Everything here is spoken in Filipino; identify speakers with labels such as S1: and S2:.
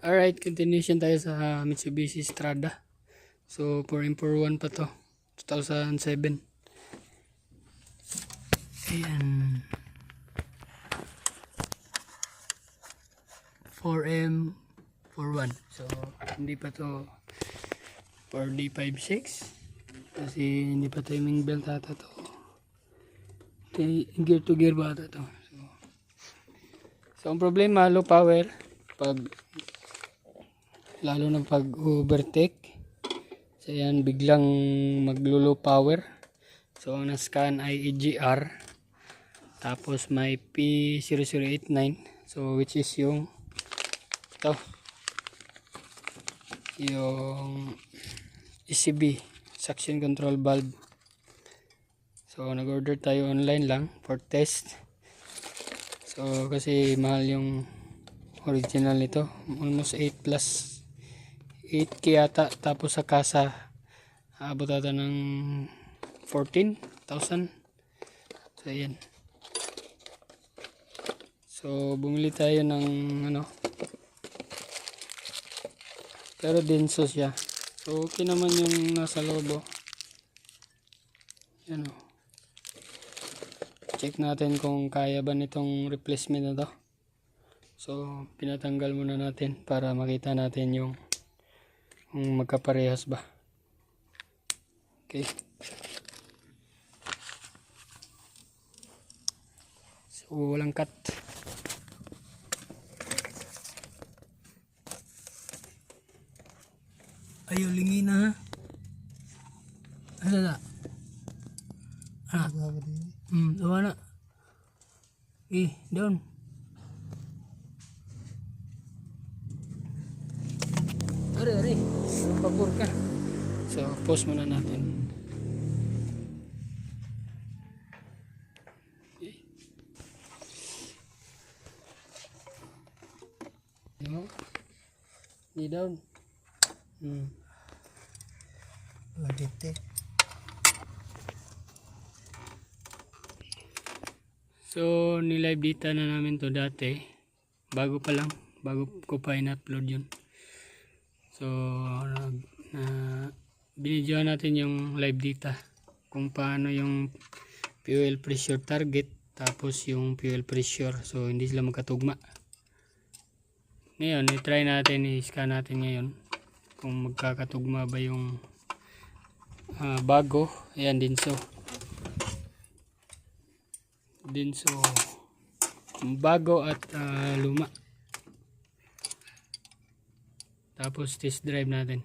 S1: Alright, continuation tayo sa Mitsubishi Strada. So 4M41 pa to, 2007. Ayan, 4M41. So hindi pa to 4D56 kasi hindi pa timing belt ata to. Gear to gear ba ata to. So ang problema, low power lalo na pag overtake. So yan, biglang maglo-low power. So ang na-scan ay EGR, tapos may P0089, so which is yung ito, yung ECB, suction control valve. So nag-order tayo online lang for test. So kasi mahal yung original nito, almost 8 plus 8k yata, tapos sa kasa abot ata ng 14,000. So ayan, so bumili tayo ng ano, pero denso siya. So okay naman yung nasa loob. Yan o, check natin kung kaya ba nitong replacement na to. So pinatanggal muna natin para makita natin yung magkaparehas ba. Okay, so walang cut. Ayaw lingi na ha. Ano na? Dawa na. Down. Ari. Pabor ka. So, pause muna natin. Okay. Di down.
S2: Lagite.
S1: So, nilive data na namin to dati. Bago pa lang. Bago ko pa in-upload yun. So, binidyoan natin yung live data kung paano yung fuel pressure target, tapos yung fuel pressure. So, hindi sila magkatugma. Ngayon, i-try natin, i-scan natin ngayon kung magkakatugma ba yung bago. Ayan, dinso. Bago at luma. Tapos test drive natin.